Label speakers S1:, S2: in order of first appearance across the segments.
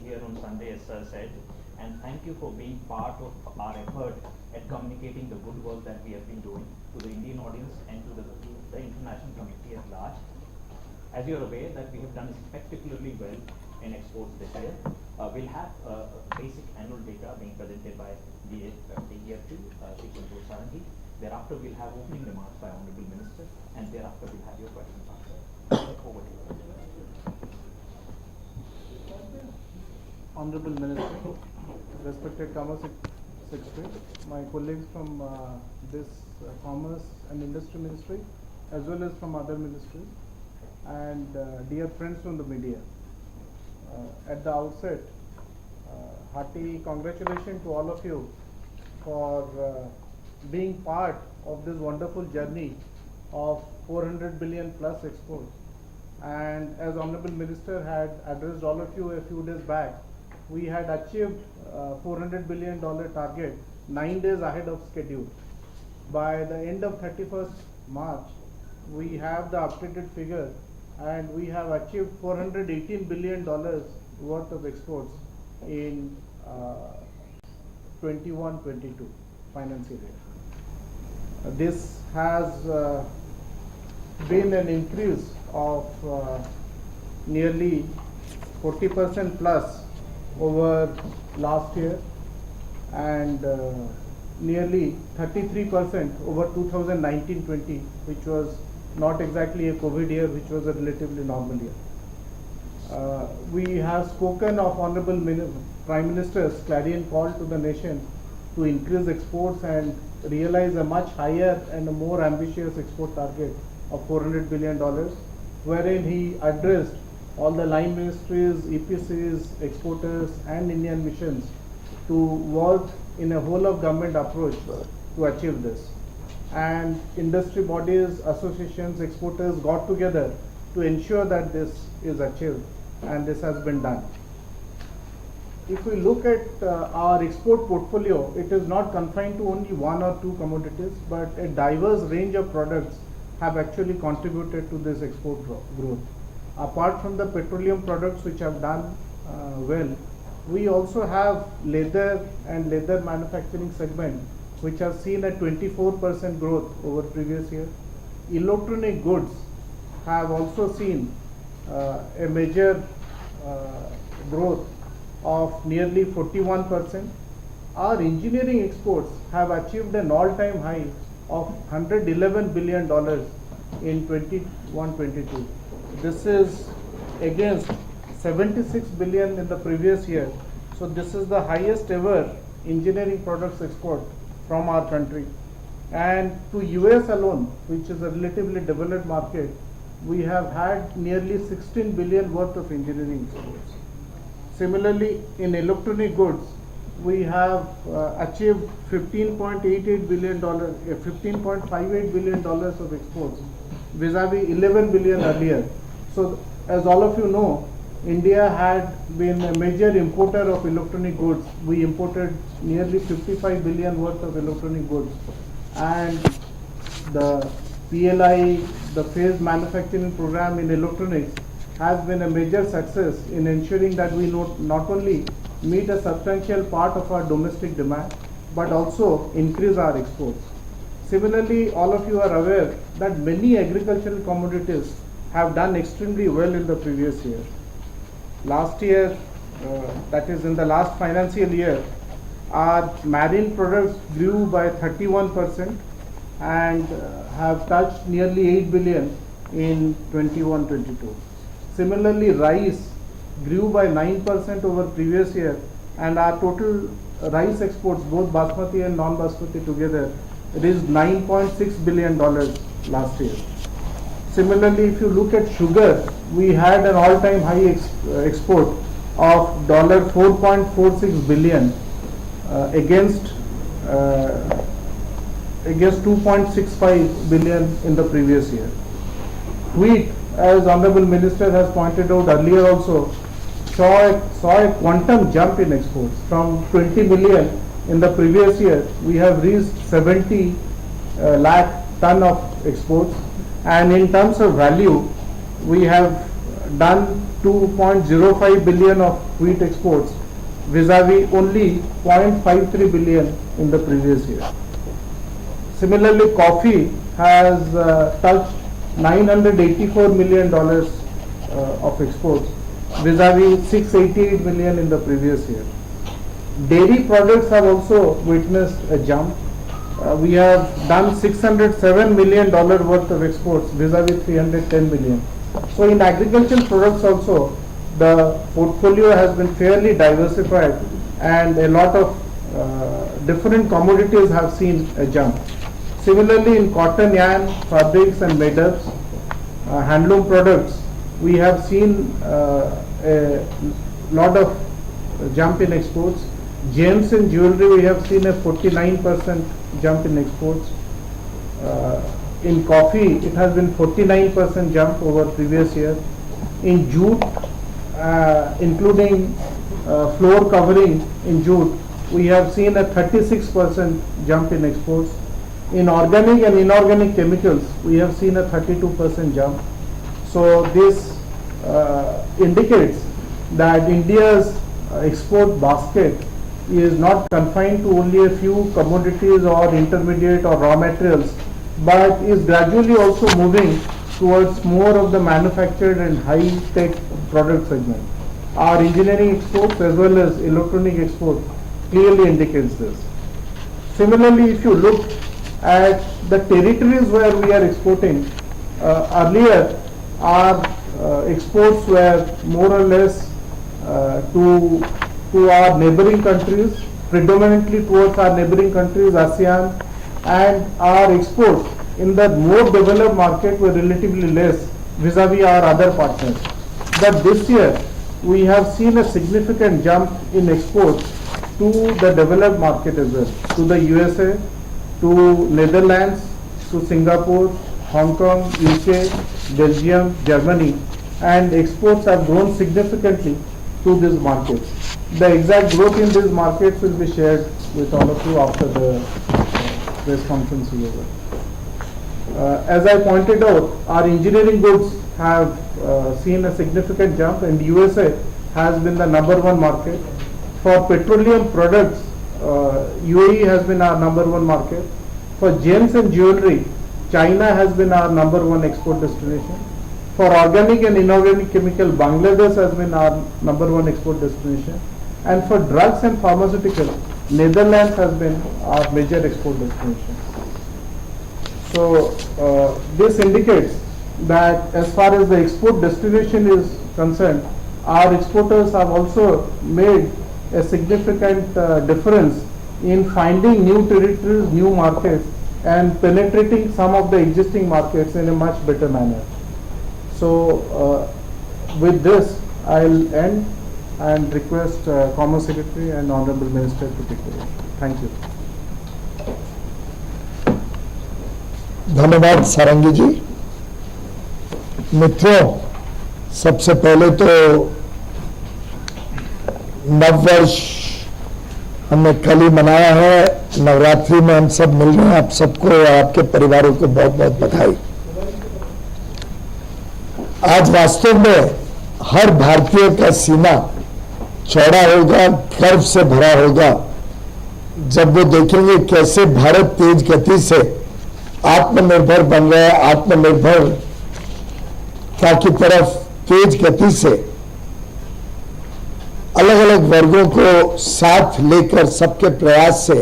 S1: here on Sunday, as Sir said, and thank you for being part of our effort at communicating the good work that we have been doing to the Indian audience and to the international community at large. As you are aware that we have done spectacularly well in exports this year. We'll have basic annual data being presented by the EF2, Shri Santosh Sarangi. Thereafter, we'll have opening remarks by Honorable Minister, and thereafter we'll have your questions answered. Over to you.
S2: Honorable Minister, respected Commerce Secretary, my colleagues from this Commerce and Industry Ministry, as well as from other ministries, and dear friends from the media. At the outset, hearty congratulations to all of you for being part of this wonderful journey of 400 billion plus exports. And as Honorable Minister had addressed all of you a few days back, we had achieved $400 billion target 9 days ahead of schedule. By the end of 31st March, we have the updated figure, and we have achieved $418 billion worth of exports in 21-22 financial year. This has been an increase of nearly 40% plus over last year, and nearly 33% over 2019-20, which was not exactly a COVID year, which was a relatively normal year. We have spoken of Honorable Prime Minister's clarion call to the nation to increase exports and realize a much higher and a more ambitious export target of $400 billion, wherein he addressed all the line ministries, EPCs, exporters and Indian missions to work in a whole of government approach to achieve this. And industry bodies, associations, exporters got together to ensure that this is achieved, and this has been done. If we look at our export portfolio, it is not confined to only one or two commodities, but a diverse range of products have actually contributed to this export growth. Apart from the petroleum products which have done well, we also have leather and leather manufacturing segment, which has seen a 24% growth over previous year. Electronic goods have also seen a major growth of nearly 41%. Our engineering exports have achieved an all-time high of $111 billion in 21-22. This is against 76 billion in the previous year. So this is the highest ever engineering products export from our country. And to US alone, which is a relatively developed market, we have had nearly 16 billion worth of engineering exports. Similarly, in electronic goods, we have achieved $15.88 billion, $15.58 billion of exports, vis-a-vis 11 billion earlier. So, as all of you know, India had been a major importer of electronic goods. We imported nearly 55 billion worth of electronic goods, and the PLI, the phased manufacturing program in electronics, has been a major success in ensuring that we not only meet a substantial part of our domestic demand, but also increase our exports. Similarly, all of you are aware that many agricultural commodities have done extremely well in the previous year. Last year, that is in the last financial year, our marine products grew by 31% and have touched nearly 8 billion in 21-22. Similarly, rice grew by 9% over previous year, and our total rice exports, both basmati and non-basmati together, reached $9.6 billion last year. Similarly, if you look at sugar, we had an all-time high export of $4.46 billion against 2.65 billion in the previous year. Wheat, as Honorable Minister has pointed out earlier also, saw a quantum jump in exports. From 20 million in the previous year, we have reached 70 lakh ton of exports, and in terms of value, we have done 2.05 billion of wheat exports vis-a-vis only 0.53 billion in the previous year. Similarly, coffee has touched $984 million of exports vis-a-vis 688 million in the previous year. Dairy products have also witnessed a jump. We have done $607 million worth of exports vis-a-vis 310 million. So in agricultural products also, the portfolio has been fairly diversified and a lot of different commodities have seen a jump. Similarly, in cotton, yarn, fabrics and made-ups, handloom products, we have seen a lot of jump in exports. Gems and jewelry, we have seen a 49% jump in exports. In coffee, it has been 49% jump over previous year. In jute, including floor covering in jute, we have seen a 36% jump in exports. In organic and inorganic chemicals, we have seen a 32% jump. So this indicates that India's export basket is not confined to only a few commodities or intermediate or raw materials, but is gradually also moving towards more of the manufactured and high-tech product segment. Our engineering exports as well as electronic export clearly indicates this. Similarly, if you look at the territories where we are exporting, earlier our exports were more or less to our neighboring countries, predominantly towards our neighboring countries, ASEAN, and our exports in the more developed market were relatively less vis-a-vis our other partners. But this year, we have seen a significant jump in exports to the developed market as well, to the USA, to Netherlands, to Singapore, Hong Kong, UK, Belgium, Germany, and exports have grown significantly to these markets. The exact growth in these markets will be shared with all of you after the press conference is over. As I pointed out, our engineering goods have seen a significant jump, and USA has been the #1 market. For petroleum products, UAE has been our #1 market. For gems and jewelry, China has been our #1 export destination. For organic and inorganic chemical, Bangladesh has been our #1 export destination. And for drugs and pharmaceutical, Netherlands has been our major export destination. So this indicates that as far as the export destination is concerned, our exporters have also made a significant difference in finding new territories, new markets, and penetrating some of the existing markets in a much better manner. So with this, I'll end and request Commerce Secretary and Honorable Minister to take over. Thank you.
S3: धन्यवाद सारंगी जी। मित्रों, सबसे पहले तो नववर्ष हमने कल ही मनाया है, नवरात्रि में हम सब मिल रहे हैं। आप सबको और आपके परिवारों को बहुत बहुत बधाई। आज वास्तव में हर भारतीय का सीना चौड़ा होगा, गर्व से भरा होगा जब वो देखेंगे कैसे भारत तेज गति से आत्मनिर्भर बन रहा है, आत्मनिर्भरता की तरफ तेज गति से अलग अलग वर्गों को साथ लेकर सबके प्रयास से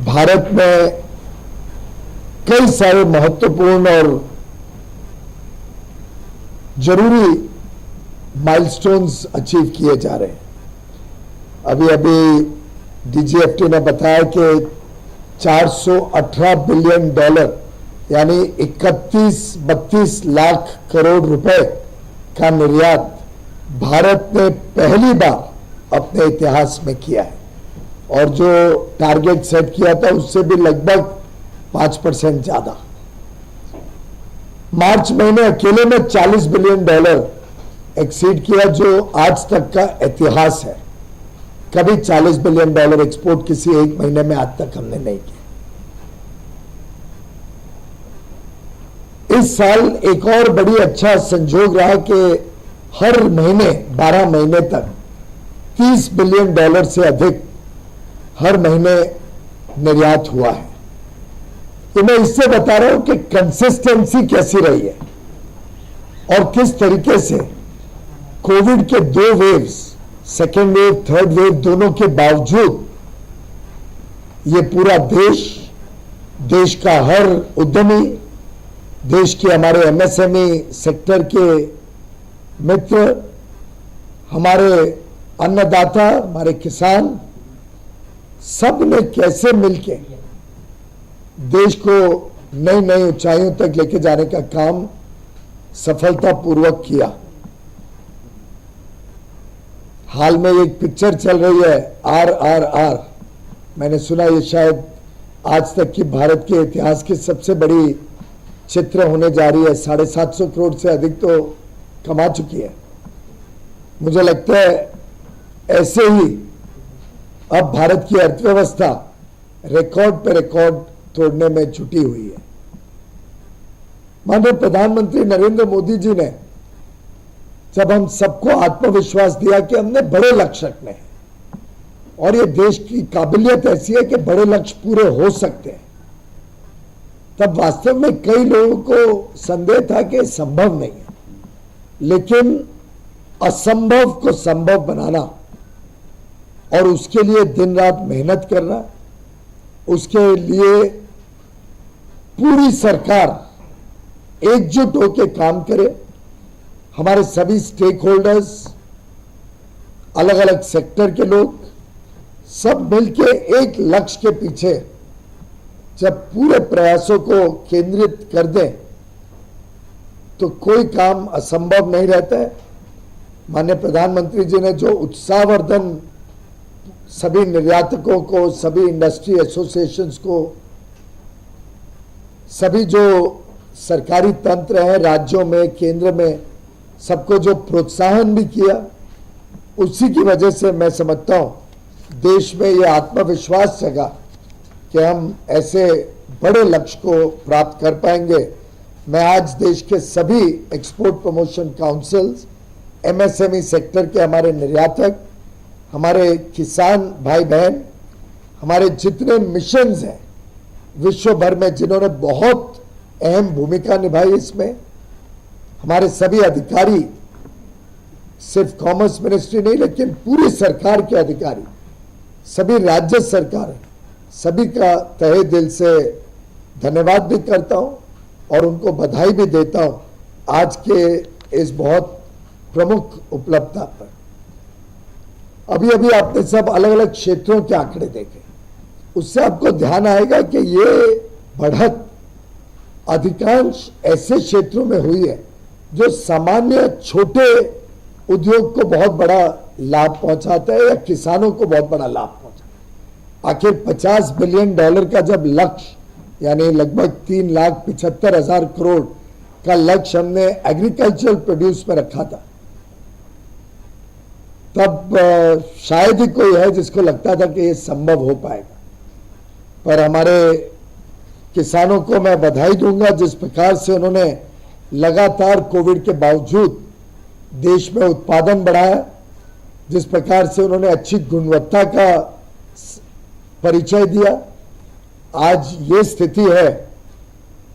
S3: भारत में कई सारे महत्वपूर्ण और जरूरी माइलस्टोन्स अचीव किए जा रहे हैं। अभी डीजीएफटी ने बताया कि $418 बिलियन यानी 31-32 लाख करोड़ रुपए का निर्यात भारत ने पहली बार अपने इतिहास में किया है, और जो टारगेट सेट किया था उससे भी लगभग 5% ज्यादा। मार्च महीने अकेले में $40 बिलियन एक्सीड किया, जो आज तक का इतिहास है। कभी $40 बिलियन एक्सपोर्ट किसी एक महीने में आज तक हमने नहीं किया। इस साल एक और बड़ी अच्छा संजोग रहा कि हर महीने 12 महीने तक $30 बिलियन से अधिक हर महीने निर्यात हुआ है। तो मैं इससे बता रहा हूं कि कंसिस्टेंसी कैसी रही है और किस तरीके से कोविड के 2 waves, second wave, third wave, दोनों के बावजूद ये पूरा देश का हर उद्यमी, देश के हमारे एमएसएमई सेक्टर के मित्र, हमारे अन्नदाता, हमारे किसान, सब ने कैसे मिलके देश को नई नई ऊंचाइयों तक लेके जाने का काम सफलतापूर्वक किया। हाल में एक पिक्चर चल रही है RRR, मैंने सुना ये शायद आज तक की भारत के इतिहास की सबसे बड़ी चित्र होने जा रही है। 750 करोड़ से अधिक तो कमा चुकी है। मुझे लगता है ऐसे ही अब भारत की अर्थव्यवस्था रिकॉर्ड पे रिकॉर्ड तोड़ने में जुटी हुई है। माननीय प्रधानमंत्री नरेंद्र मोदी जी ने जब हम सबको आत्मविश्वास दिया कि हमने बड़े लक्ष्य रखने हैं और ये देश की काबिलियत ऐसी है कि बड़े लक्ष्य पूरे हो सकते हैं, तब वास्तव में कई लोगों को संदेह था कि संभव नहीं है। लेकिन असंभव को संभव बनाना और उसके लिए दिन रात मेहनत करना, उसके लिए पूरी सरकार एकजुट होकर काम करे, हमारे सभी स्टेक होल्डर्स, अलग अलग सेक्टर के लोग सब मिलके एक लक्ष्य के पीछे जब पूरे प्रयासों को केंद्रित कर दें तो कोई काम असंभव नहीं रहता है। माननीय प्रधानमंत्री जी ने जो उत्साहवर्धन सभी निर्यातकों को, सभी इंडस्ट्री एसोसिएशंस को, सभी जो सरकारी तंत्र हैं राज्यों में, केंद्र में, सबको जो प्रोत्साहन भी किया, उसी की वजह से मैं समझता हूं देश में ये आत्मविश्वास जगा कि हम ऐसे बड़े लक्ष्य को प्राप्त कर पाएंगे। मैं आज देश के सभी export promotion councils, MSME sector के हमारे निर्यातक, हमारे किसान भाई बहन, हमारे जितने मिशंस हैं विश्व भर में जिन्होंने बहुत अहम भूमिका निभाई इसमें, हमारे सभी अधिकारी, सिर्फ कॉमर्स मिनिस्ट्री नहीं लेकिन पूरी सरकार के अधिकारी, सभी राज्य सरकार, सभी का तहे दिल से धन्यवाद भी करता हूं और उनको बधाई भी देता हूं आज के इस बहुत प्रमुख उपलब्धता पर। अभी अभी आपने सब अलग अलग क्षेत्रों के आंकड़े देखे, उससे आपको ध्यान आएगा कि ये बढ़त अधिकांश ऐसे क्षेत्रों में हुई है जो सामान्य छोटे उद्योग को बहुत बड़ा लाभ पहुंचाता है या किसानों को बहुत बड़ा लाभ पहुंचाता है। आखिर $50 बिलियन का जब लक्ष्य यानी लगभग 3,75,000 करोड़ का लक्ष्य हमने एग्रीकल्चरल प्रोड्यूस में रखा था, तब शायद ही कोई है जिसको लगता था कि ये संभव हो पाएगा। पर हमारे किसानों को मैं बधाई दूंगा जिस प्रकार से उन्होंने लगातार कोविड के बावजूद देश में उत्पादन बढ़ाया, जिस प्रकार से उन्होंने अच्छी गुणवत्ता का परिचय दिया। आज ये स्थिति है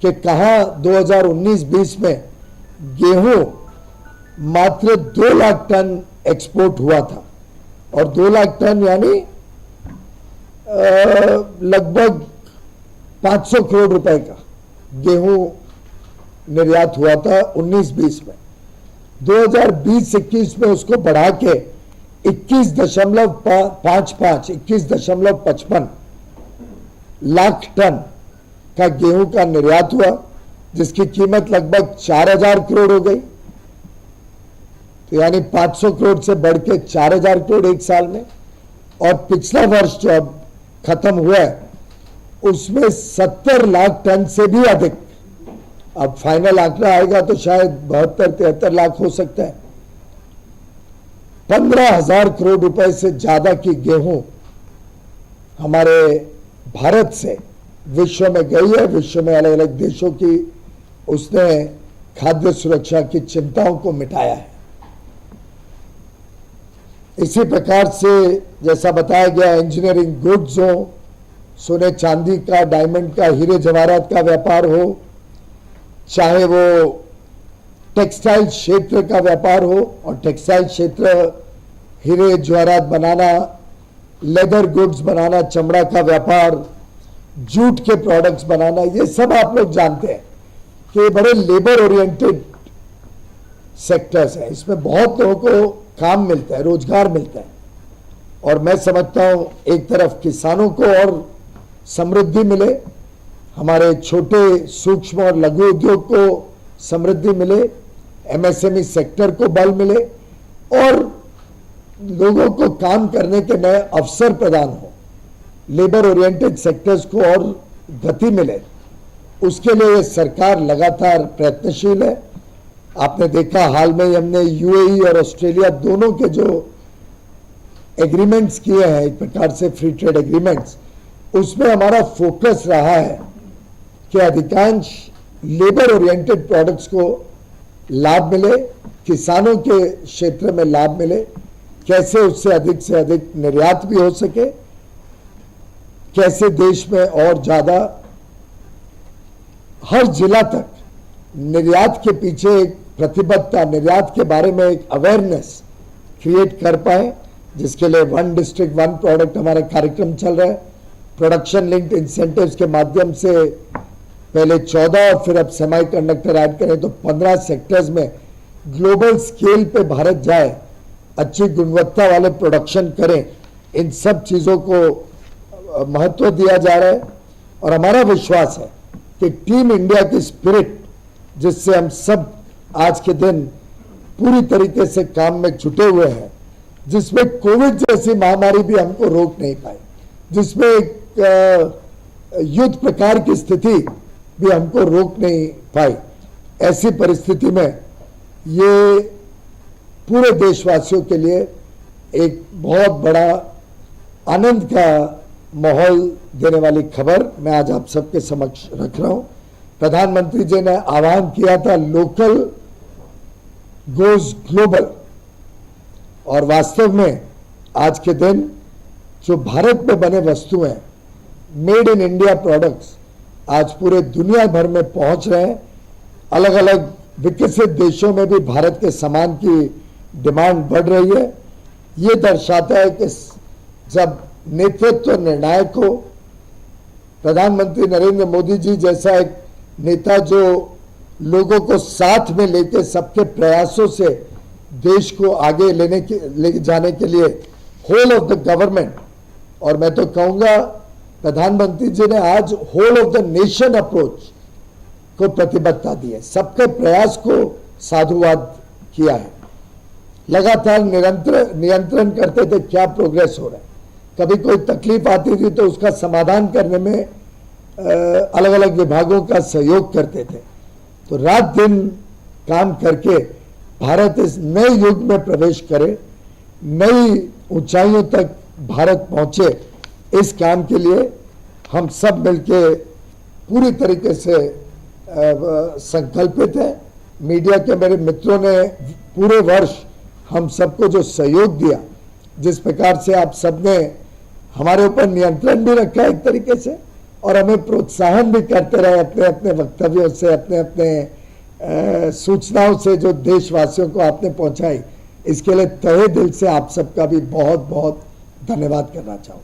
S3: कि कहां 2019-20 में गेहूं मात्र 2 लाख टन एक्सपोर्ट हुआ था और 2 लाख टन यानी लगभग 500 करोड़ रुपए का गेहूं निर्यात हुआ था 19-20 में। 2020-21 में उसको बढ़ा के 21.55 लाख टन का गेहूं का निर्यात हुआ, जिसकी कीमत लगभग 4,000 करोड़ हो गई। तो यानी 500 करोड़ से बढ़ के 4,000 करोड़ एक साल में। और पिछला वर्ष जो अब खत्म हुआ है उसमें 70 लाख टन से भी अधिक, अब फाइनल आंकड़ा आएगा तो शायद 72-73 लाख हो सकता है, 15,000 करोड़ रुपए से ज्यादा की गेहूं हमारे भारत से विश्व में गई है। विश्व में अलग अलग देशों की उसने खाद्य सुरक्षा की चिंताओं को मिटाया है। इसी प्रकार से जैसा बताया गया इंजीनियरिंग गुड्स हो, सोने चांदी का, डायमंड का, हीरे जवाहरात का व्यापार हो, चाहे वो टेक्सटाइल क्षेत्र का व्यापार हो, और टेक्सटाइल क्षेत्र हीरे जवाहरात बनाना, लेदर गुड्स बनाना, चमड़ा का व्यापार, जूट के प्रोडक्ट्स बनाना, ये सब आप लोग जानते हैं कि बड़े लेबर ओरिएंटेड सेक्टर्स हैं। इसमें बहुत लोगों को काम मिलता है, रोजगार मिलता है। और मैं समझता हूं एक तरफ किसानों को और समृद्धि मिले, हमारे छोटे सूक्ष्म और लघु उद्योग को समृद्धि मिले, एमएसएमई सेक्टर को बल मिले और लोगों को काम करने के नए अवसर प्रदान हो, लेबर ओरिएंटेड सेक्टर्स को और गति मिले, उसके लिए सरकार लगातार प्रयत्नशील है। आपने देखा हाल में ही हमने यूएई और ऑस्ट्रेलिया दोनों के जो एग्रीमेंट्स किए हैं, एक प्रकार से फ्री ट्रेड एग्रीमेंट्स, उसमें हमारा फोकस रहा है कि अधिकांश लेबर ओरिएंटेड प्रोडक्ट्स को लाभ मिले, किसानों के क्षेत्र में लाभ मिले, कैसे उससे अधिक निर्यात भी हो सके, कैसे देश में और ज्यादा हर जिला तक निर्यात के पीछे एक प्रतिबद्धता, निर्यात के बारे में एक अवेयरनेस क्रिएट कर पाए, जिसके लिए वन डिस्ट्रिक्ट वन प्रोडक्ट हमारा कार्यक्रम चल रहा है। प्रोडक्शन लिंक्ड इंसेंटिव्स के माध्यम से पहले 14 और फिर अब सेमीकंडक्टर ऐड करें तो 15 सेक्टर्स में ग्लोबल स्केल पे भारत जाए, अच्छी गुणवत्ता वाले प्रोडक्शन करें, इन सब चीजों को महत्व दिया जा रहा है। और हमारा विश्वास है कि टीम इंडिया की स्पिरिट, जिससे हम सब आज के दिन पूरी तरीके से काम में जुटे हुए हैं, जिसमें कोविड जैसी महामारी भी हमको रोक नहीं पाई, जिसमें एक युद्ध प्रकार की स्थिति भी हमको रोक नहीं पाई, ऐसी परिस्थिति में ये पूरे देशवासियों के लिए एक बहुत बड़ा आनंद का माहौल देने वाली खबर मैं आज आप सबके समक्ष रख रहा हूं। प्रधानमंत्री जी ने आह्वान किया था लोकल गोज ग्लोबल, और वास्तव में आज के दिन जो भारत में बने वस्तुएं, मेड इन इंडिया प्रोडक्ट्स आज पूरे दुनिया भर में पहुंच रहे हैं। अलग अलग विकसित देशों में भी भारत के सामान की डिमांड बढ़ रही है। ये दर्शाता है कि जब नेतृत्व निर्णायक हो, प्रधानमंत्री नरेंद्र मोदी जी जैसा एक नेता जो लोगों को साथ में लेकर सबके प्रयासों से देश को आगे ले जाने के लिए होल ऑफ द गवर्नमेंट, और मैं तो कहूंगा प्रधानमंत्री जी ने आज whole of the nation approach को प्रतिबद्धता दी है, सबके प्रयास को साधुवाद किया है। लगातार नियंत्रण करते थे क्या प्रोग्रेस हो रहा है, कभी कोई तकलीफ आती थी तो उसका समाधान करने में अलग अलग विभागों का सहयोग करते थे। तो रात दिन काम करके भारत इस नए युग में प्रवेश करे, नई ऊंचाइयों तक भारत पहुंचे, इस काम के लिए हम सब मिलके पूरी तरीके से संकल्पित हैं। मीडिया के मेरे मित्रों ने पूरे वर्ष हम सबको जो सहयोग दिया, जिस प्रकार से आप सबने हमारे ऊपर नियंत्रण भी रखा एक तरीके से, और हमें प्रोत्साहन भी करते रहे अपने अपने वक्तव्यों से, अपने अपने सूचनाओं से जो देशवासियों को आपने पहुंचाई, इसके लिए तहे दिल से आप सबका भी बहुत बहुत धन्यवाद करना चाहूँ।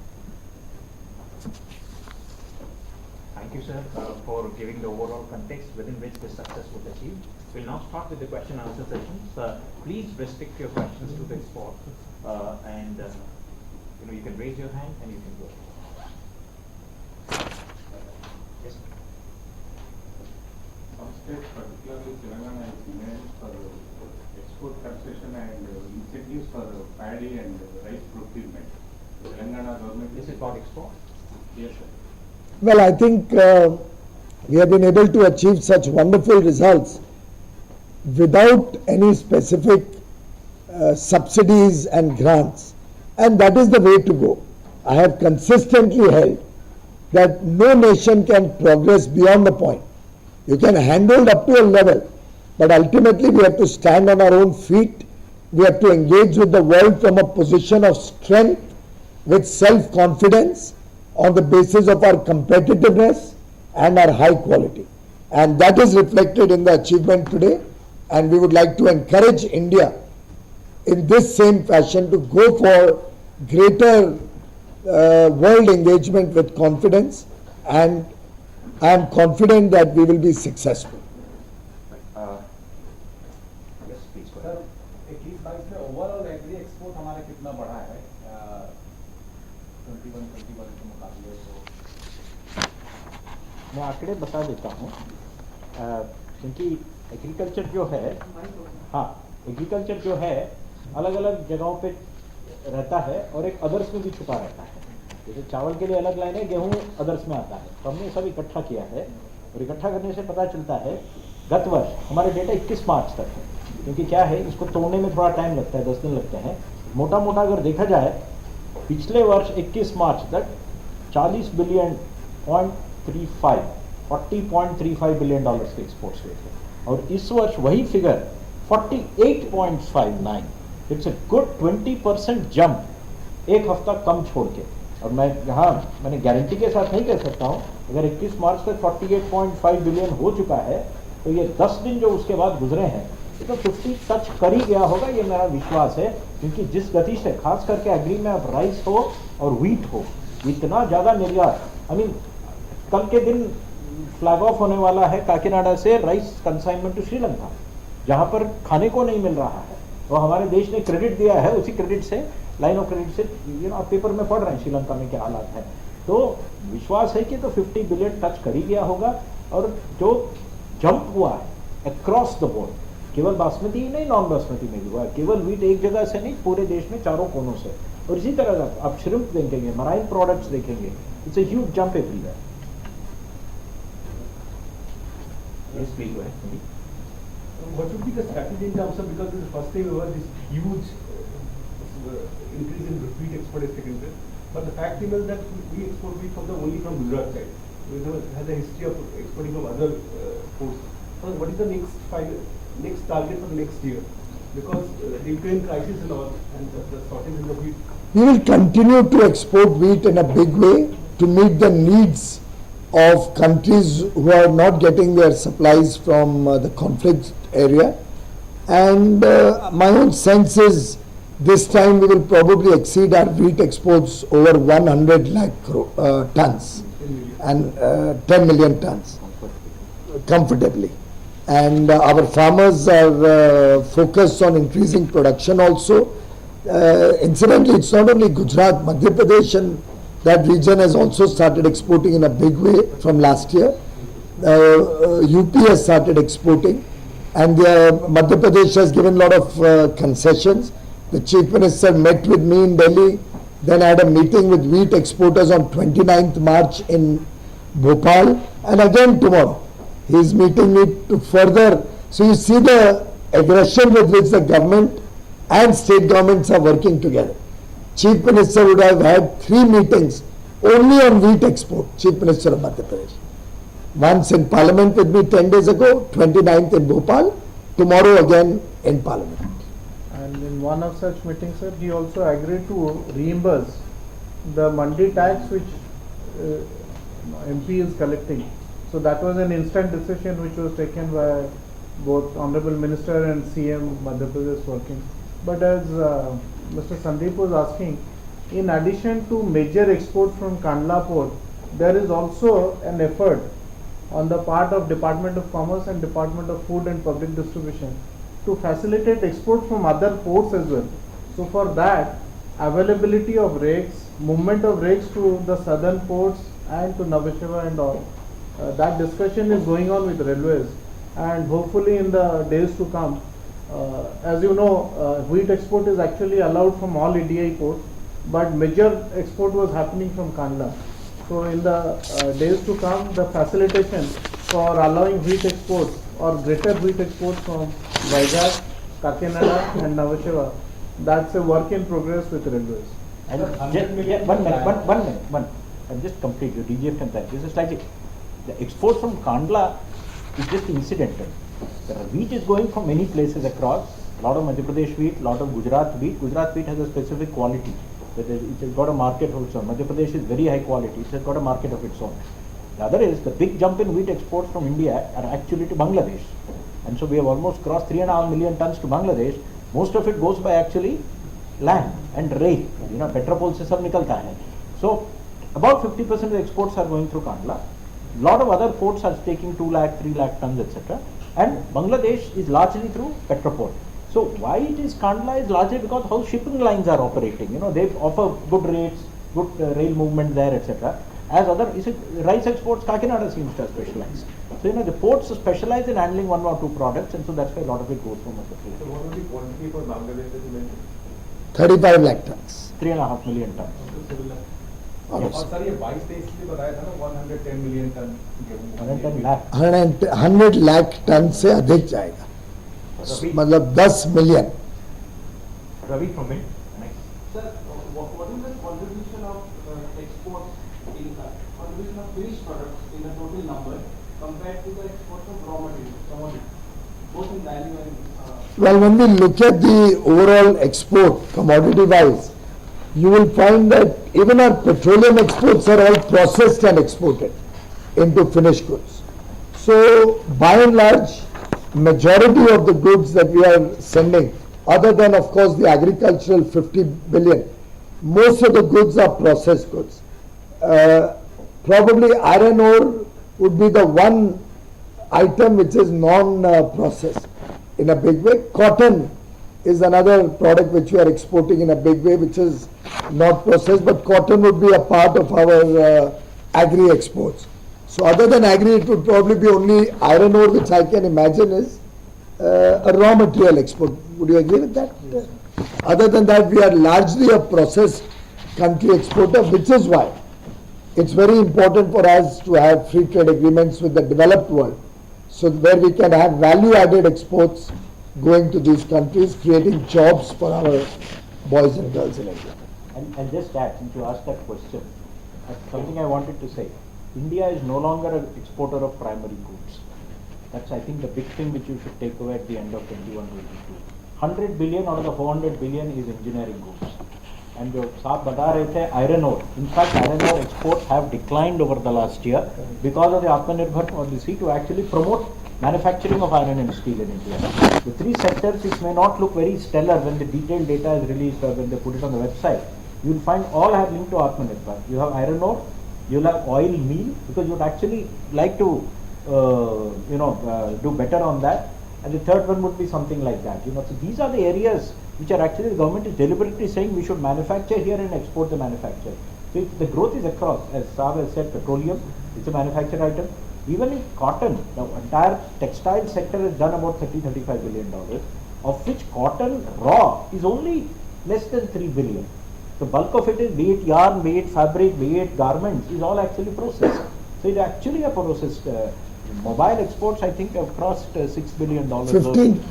S1: Thank you, sir, for giving the overall context within which this success was achieved. We'll now start with the question and answer sessions. Please restrict your questions to the spot, and you can raise your hand and you can go. Yes.
S4: Some states, particularly Telangana, is known for export taxation and incentives for paddy and rice procurement. Telangana government
S1: This is about export.
S4: Yes, sir.
S3: Well, I think we have been able to achieve such wonderful results without any specific subsidies and grants, and that is the way to go. I have consistently held that no nation can progress beyond the point. You can handhold up to a level, but ultimately we have to stand on our own feet We have to engage with the world from a position of strength with self-confidence on the basis of our competitiveness and our high quality. And that is reflected in the achievement today. And we would like to encourage India in this same fashion to go for greater world engagement with confidence, and I am confident that we will be successful.
S1: Yes, please go
S5: sir
S1: ahead.
S5: 21-22 में overall agree export हमारा कितना बढ़ा है 21-21 के मुकाबले? तो
S1: मैं आंकड़े बता देता हूँ, क्योंकि एग्रीकल्चर जो है, हाँ, एग्रीकल्चर जो है अलग अलग जगहों पे रहता है और एक अदर्स में भी छुपा रहता है। जैसे चावल के लिए अलग लाइन है, गेहूँ अदर्स में आता है, तो हमने सब इकट्ठा किया है और इकट्ठा करने से पता चलता है गत वर्ष हमारे डेटा 21 मार्च तक है, क्योंकि क्या है इसको तोड़ने में थोड़ा टाइम लगता है, 10 दिन लगते हैं। मोटा मोटा अगर देखा जाए पिछले वर्ष 21 मार्च तक 40 बिलियन .35 $40.35 बिलियन के एक्सपोर्ट्स हुए थे और इस वर्ष वही figure 48.59। It's a good 20% jump एक हफ्ता कम छोड़ के। और मैं यहाँ मैंने गारंटी के साथ नहीं कह सकता हूँ, अगर 21 मार्च तक 48.5 बिलियन हो चुका है तो ये 10 दिन जो उसके बाद गुजरे हैं ये तो 50 टच कर ही गया होगा, ये मेरा विश्वास है। क्योंकि जिस गति से खास करके एग्री में अब राइस हो और व्हीट हो, इतना ज़्यादा निर्यात, आई मीन कल के दिन फ्लैग ऑफ होने वाला है काकीनाडा से राइस कंसाइनमेंट टू श्रीलंका, जहाँ पर खाने को नहीं मिल रहा है। तो हमारे देश ने क्रेडिट दिया है, उसी क्रेडिट से, लाइन ऑफ क्रेडिट से आप पेपर में पढ़ रहे हैं श्रीलंका में क्या हालात है। तो विश्वास है कि तो 50 बिलियन टच कर ही गया होगा। और जो जंप हुआ है अक्रॉस द बोर्ड, केवल बासमती ही नहीं, नॉन बासमती में भी हुआ है, केवल व्हीट एक जगह से नहीं, पूरे देश में चारों कोनों से। और इसी तरह का आप श्रिम्प देखेंगे, मराइन प्रोडक्ट्स देखेंगे, it's a huge jump everywhere. Yes, please go ahead.
S6: What would be the strategy in terms of, because this is the first time ever this huge increase in wheat export is taken place, but the fact remains that we export wheat only from Gujarat side. We have a history of exporting from other ports. So what is the next target for the next year? Because the Ukraine crisis and all, and the shortage in the wheat.
S3: We will continue to export wheat in a big way to meet the needs of countries who are not getting their supplies from the conflict area. And my own sense is this time we will probably exceed our wheat exports over 100 lakh tons and 10 million tons comfortably. And our farmers are focused on increasing production also. Incidentally, it's not only Gujarat, Madhya Pradesh and that region has also started exporting in a big way from last year. UP has started exporting, and Madhya Pradesh has given a lot of concessions. The Chief Minister met with me in Delhi, then had a meeting with wheat exporters on 29th March in Bhopal, and again tomorrow. He is meeting me to further. So you see the aggression with which the government and state governments are working together. Chief Minister would have had 3 meetings only on wheat export, Chief Minister of Madhya Pradesh. Once in Parliament with me 10 days ago, 29th in Bhopal, tomorrow again in Parliament.
S2: And in one of such meetings, sir, he also agreed to reimburse the mandi tax which MP is collecting. So that was an instant decision which was taken by both Honorable Minister and CM Madhya Pradesh working. But as Mr. Sandeep was asking, in addition to major exports from Kandla port, there is also an effort on the part of Department of Commerce and Department of Food and Public Distribution to facilitate export from other ports as well. So for that, availability of rakes, movement of rakes to the southern ports and to Navasheva and all, that discussion is going on with railways, and hopefully in the days to come, as you know, wheat export is actually allowed from all EDI ports, but major export was happening from Kandla. So in the days to come, the facilitation for allowing wheat exports or greater wheat exports from Vizag, Kakinada and Navasheva, that's a work in progress with railways.
S1: And one minute. I'll just complete your DGF and that. This is slightly, the export from Kandla is just incidental. The wheat is going from many places across.
S7: A lot of Madhya Pradesh wheat, a lot of Gujarat wheat. Gujarat wheat has a specific quality. It has got a market of its own. Madhya Pradesh is very high quality. It has got a market of its own. The other is the big jump in wheat exports from India are actually to Bangladesh. And so we have almost crossed 3.5 million tons to Bangladesh. Most of it goes by actually land and rail. Petropol se sab nikalta hai. So about 50% of the exports are going through Kandla. A lot of other ports are taking 2 lakh, 3 lakh tons, etc. And Bangladesh is largely through Petropol. So why it is Kandla is largely because how shipping lines are operating. They offer good rates, good rail movement there, etc. As other rice exports, Kakinada seems to have specialized. So the ports specialize in handling 1 or 2 products, and so that's why a lot of it goes from
S6: So what was the quantity for Bangladesh that you mentioned?
S3: 35 lakh tons.
S7: 3.5 million tons.
S5: और sir ये 22-23 के बताया था ना 110 million ton गेहूं
S7: 110 lakh.
S3: 100 lakh ton से अधिक जाएगा, मतलब 10 million.
S1: Ravi from it.
S8: Sir, what is the contribution of exports in contribution of finished products in the total number compared to the exports of raw materials, commodities, both in value and
S3: Well, when we look at the overall export, commodity-wise, you will find that even our petroleum exports are all processed and exported into finished goods. So, by and large, majority of the goods that we are sending, other than of course the agricultural 50 billion, most of the goods are processed goods. Probably iron ore would be the one item which is non-processed in a big way. Cotton is another product which we are exporting in a big way, which is not processed, but cotton would be a part of our agri exports. So other than agri, it would probably be only iron ore, which I can imagine is a raw material export. Would you agree with that? Yes. Other than that, we are largely a processed country exporter, which is why it's very important for us to have free trade agreements with the developed world, so where we can have value-added exports going to these countries, creating jobs for our boys and girls in India.
S7: And just that, since you asked that question, something I wanted to say. India is no longer an exporter of primary goods. That's, I think, the big thing which you should take away at the end of 21-22. 100 billion out of the 400 billion is engineering goods. And जो साहब बता रहे थे iron ore. In fact, iron ore exports have declined over the last year because of the Atmanirbhar policy to actually promote manufacturing of iron and steel in India. The 3 sectors which may not look very stellar when the detailed data is released or when they put it on the website, you will find all have linked to Atmanirbhar. You have iron ore, you will have oil meal, because you would actually like to do better on that. And the third one would be something like that. So these are the areas which are actually the government is deliberately saying we should manufacture here and export the manufacture. So the growth is across, as Saab has said, petroleum, it's a manufactured item. Even in cotton, the entire textile sector has done about $30-35 billion, of which cotton raw is only less than 3 billion. The bulk of it is, be it yarn, be it fabric, be it garments, is all actually processed. So it actually a processed. Mobile exports, I think, have crossed $6 billion.
S3: 15,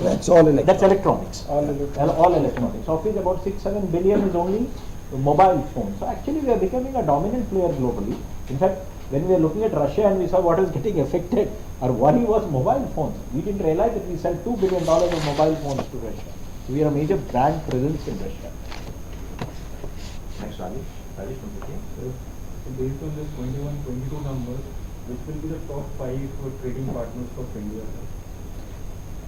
S3: that's all electronics.
S7: That's electronics. All electronics. Of which about 6-7 billion is only mobile phones. So actually we are becoming a dominant player globally. In fact, when we are looking at Russia and we saw what is getting affected, our worry was mobile phones. We didn't realize that we sell $2 billion of mobile phones to Russia. So we are a major brand presence in Russia.
S1: Next, Rajesh from the team.
S6: So based on this 21-22 numbers, which will be the top 5 trading partners for India?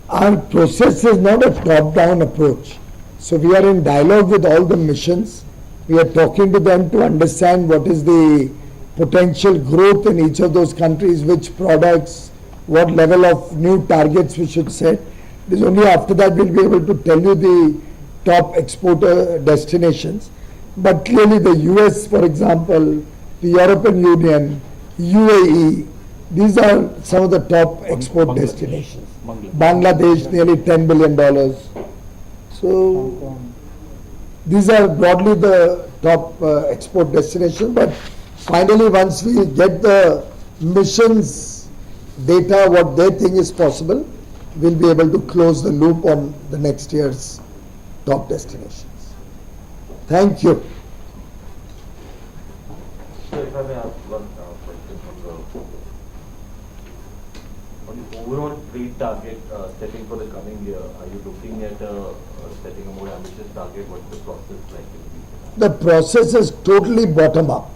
S3: Our process is not a top-down approach. So we are in dialogue with all the missions. We are talking to them to understand what is the potential growth in each of those countries, which products, what level of new targets we should set. It is only after that we'll be able to tell you the top exporter destinations. But clearly the US, for example, the European Union, UAE, these are some of the top export destinations. Bangladesh, nearly $10 billion. So these are broadly the top export destinations. But finally, once we get the missions data, what they think is possible, we'll be able to close the loop on the next year's top destinations. Thank you.
S9: So if I may ask one question from the the overall trade target setting for the coming year, are you looking at setting a more ambitious target? What's the process like?
S3: The process is totally bottom up.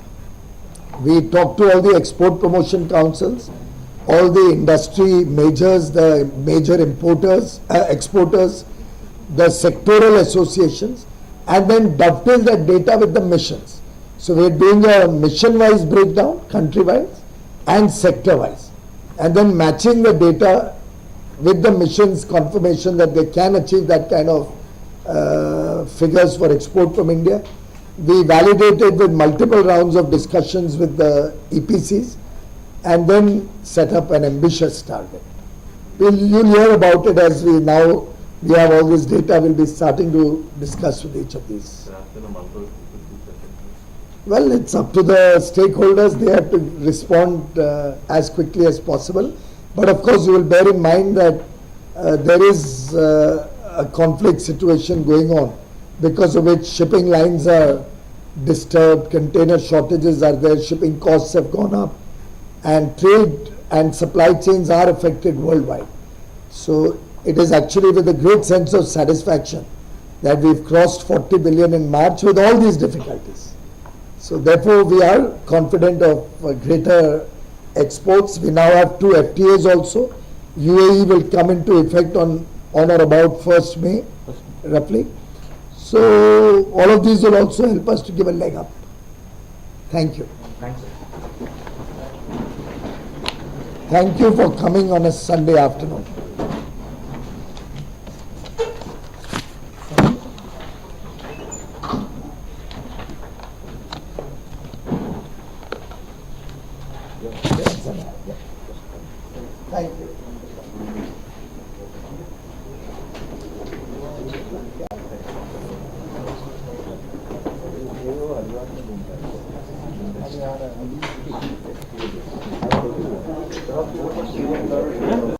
S3: We talk to all the export promotion councils, all the industry majors, the major importers, exporters, the sectoral associations, and then dovetail that data with the missions. So we're doing a mission-wise breakdown, country-wise and sector-wise, and then matching the data with the mission's confirmation that they can achieve that kind of figures for export from India. We validated with multiple rounds of discussions with the EPCs and then set up an ambitious target. You'll hear about it as we have all this data, we'll be starting to discuss with each of these.
S9: Perhaps in a month or two, could be certain.
S3: Well, it's up to the stakeholders. They have to respond as quickly as possible. But of course, you will bear in mind that there is a conflict situation going on, because of which shipping lines are disturbed, container shortages are there, shipping costs have gone up, and trade and supply chains are affected worldwide. So it is actually with a great sense of satisfaction that we've crossed 40 billion in March with all these difficulties. So therefore, we are confident of greater exports. We now have 2 FTAs also. UAE will come into effect on or about 1st May, roughly. So all of these will also help us to give a leg up. Thank you.
S1: Thanks, sir.
S3: Thank you for coming on a Sunday afternoon. Thank you.
S7: Yeah.